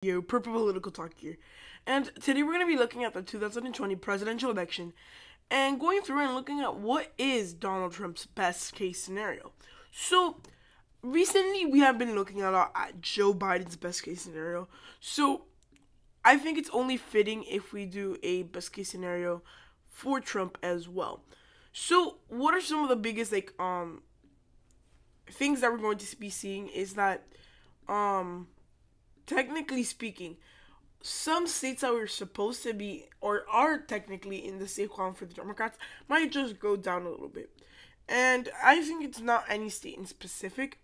Yo, Purple Political Talk here. And today we're going to be looking at the 2020 presidential election and going through and looking at what is Donald Trump's best case scenario. So, recently we have been looking a lot at Joe Biden's best case scenario. So, I think it's only fitting if we do a best case scenario for Trump as well. So, what are some of the biggest things that we're going to be seeing is that technically speaking, some states that were supposed to be or are technically in the safe column for the Democrats might just go down a little bit. And I think it's not any state in specific,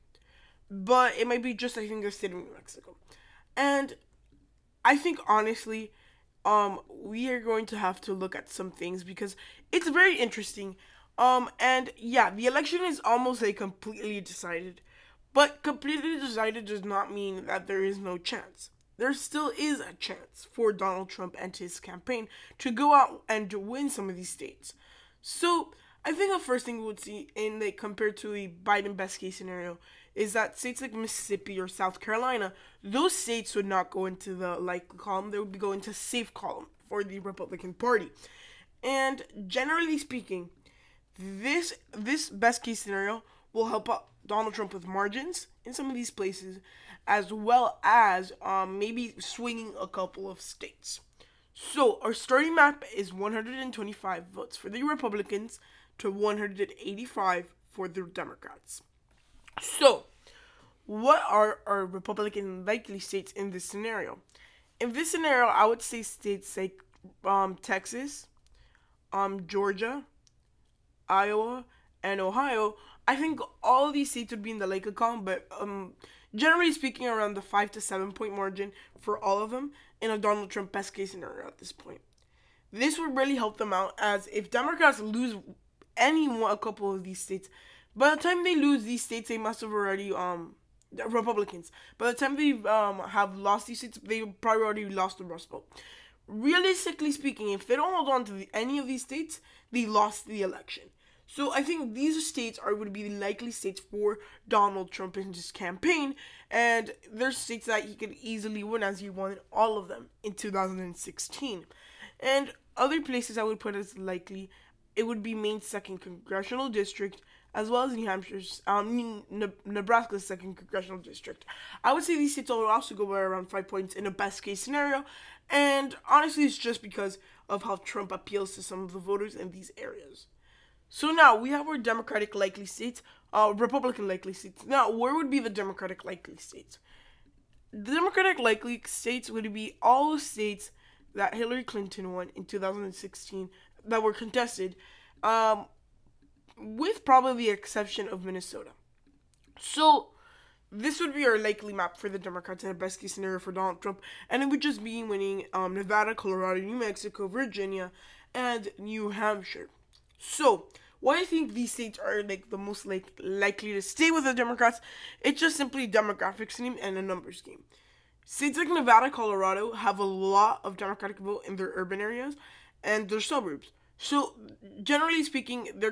but it might be just, I think, the state of New Mexico. And I think, honestly, we are going to have to look at some things because it's very interesting. And yeah, the election is almost like completely decided. But completely decided does not mean that there is no chance. There still is a chance for Donald Trump and his campaign to go out and to win some of these states. So, I think the first thing we would see compared to a Biden best case scenario is that states like Mississippi or South Carolina, those states would not go into the likely column. They would be going to safe column for the Republican Party. And generally speaking, this best case scenario will help out Donald Trump with margins in some of these places, as well as maybe swinging a couple of states. So our starting map is 125 votes for the Republicans to 185 for the Democrats. So, what are our Republican likely states in this scenario? In this scenario, I would say states like Texas, Georgia, Iowa, and Ohio. I think all of these states would be in the likely column, but generally speaking, around the 5 to 7 point margin for all of them in a Donald Trump best case scenario at this point. This would really help them out, as if Democrats lose a couple of these states, by the time they lose these states, they must have already Republicans. By the time they have lost these states, they probably already lost the Rust Belt. Realistically speaking, if they don't hold on to any of these states, they lost the election. So I think these states would be the likely states for Donald Trump in his campaign, and there's states that he could easily win, as he won all of them in 2016. And other places I would put as likely, it would be Maine's 2nd Congressional District, as well as New Hampshire's, Nebraska's 2nd Congressional District. I would say these states will also go by around 5 points in a best case scenario, and honestly it's just because of how Trump appeals to some of the voters in these areas. So now, we have our Democratic likely states, Republican likely states. Now, where would be the Democratic likely states? The Democratic likely states would be all the states that Hillary Clinton won in 2016 that were contested, with probably the exception of Minnesota. So, this would be our likely map for the Democrats in a best case scenario for Donald Trump, and it would just be winning Nevada, Colorado, New Mexico, Virginia, and New Hampshire. So, why I think these states are the most likely to stay with the Democrats, it's just simply a demographics game and a numbers game. States like Nevada, Colorado have a lot of Democratic vote in their urban areas and their suburbs. So, generally speaking, the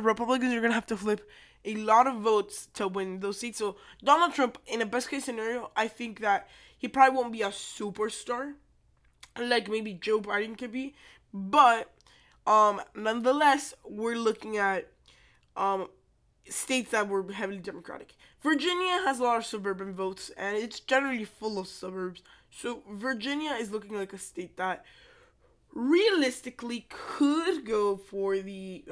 Republicans are going to have to flip a lot of votes to win those seats. So, Donald Trump, in a best case scenario, I think that he probably won't be a superstar like maybe Joe Biden could be, but nonetheless, we're looking at states that were heavily Democratic. Virginia has a lot of suburban votes, and it's generally full of suburbs. So Virginia is looking like a state that realistically could go for the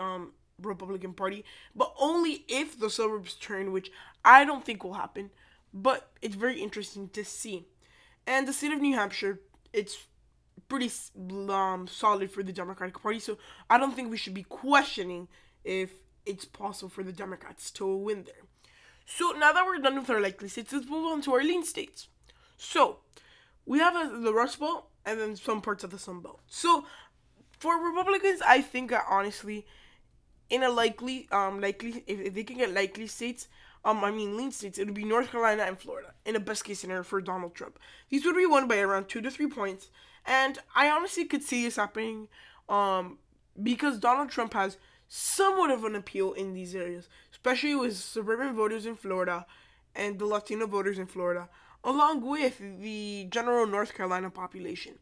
Republican Party, but only if the suburbs turn, which I don't think will happen. But it's very interesting to see. And the state of New Hampshire, it's pretty solid for the Democratic Party, so I don't think we should be questioning if it's possible for the Democrats to win there. So now that we're done with our likely states, let's move on to our lean states. So we have the Rust Belt and then some parts of the Sun Belt. So for Republicans, I think that honestly, in a likely if they can get likely states, lean states, it would be North Carolina and Florida in a best case scenario for Donald Trump. These would be won by around 2 to 3 points. And I honestly could see this happening because Donald Trump has somewhat of an appeal in these areas, especially with suburban voters in Florida and the Latino voters in Florida. along with the general North Carolina population.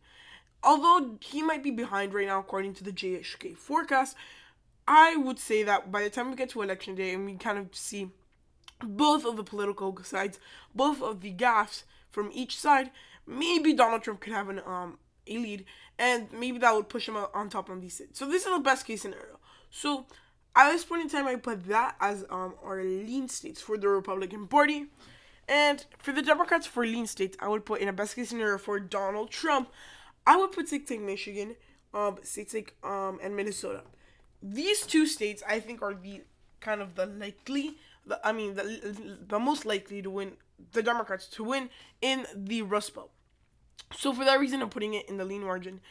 Although he might be behind right now according to the JHK forecast, I would say that by the time we get to election day and we kind of see both of the political sides, both of the gaffes from each side, maybe Donald Trump could have a lead, and maybe that would push him on top on these states. So this is the best case scenario. So at this point in time, I put that as our lean states for the Republican Party. And for the Democrats for lean states, I would put in a best case scenario for Donald Trump, I would put states like Michigan, states like and Minnesota. These two states, I think, are the kind of the most likely to win, the Democrats to win in the Rust Belt. So for that reason, I'm putting it in the lean margin.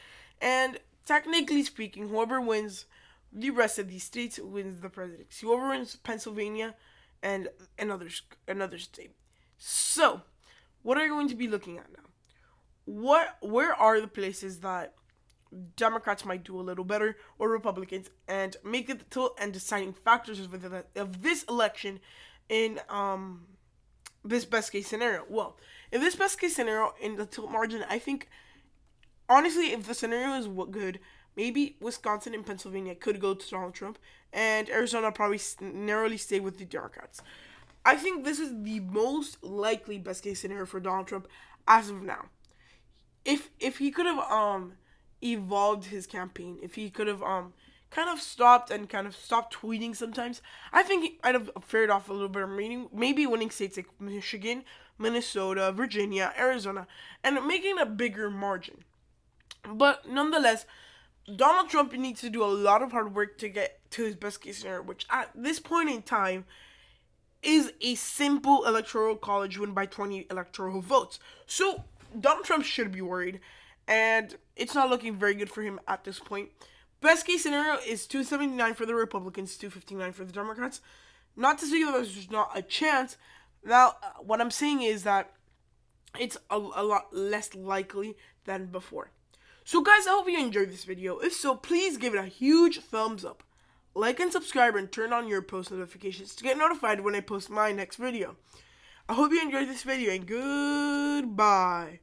And technically speaking, whoever wins the rest of these states wins the presidency. Whoever wins Pennsylvania and another state. So, what are you going to be looking at now? Where are the places that Democrats might do a little better, or Republicans, and make it the tilt and deciding factors of this election in this best case scenario? Well, in this best case scenario, in the tilt margin, I think, honestly, if the scenario is good, maybe Wisconsin and Pennsylvania could go to Donald Trump, and Arizona probably narrowly stay with the Democrats. I think this is the most likely best case scenario for Donald Trump as of now. If he could have evolved his campaign, if he could have kind of stopped tweeting sometimes, I think he might have fared off a little bit, maybe winning states like Michigan, Minnesota, Virginia, Arizona, and making a bigger margin. But nonetheless, Donald Trump needs to do a lot of hard work to get to his best case scenario, which at this point in time is a simple electoral college win by 20 electoral votes. So Donald Trump should be worried, and it's not looking very good for him at this point. Best case scenario is 279 for the Republicans, 259 for the Democrats. Not to say that there's not a chance. Now, what I'm saying is that it's a lot less likely than before. So guys, I hope you enjoyed this video. If so, please give it a huge thumbs up. Like and subscribe and turn on your post notifications to get notified when I post my next video. I hope you enjoyed this video, and goodbye.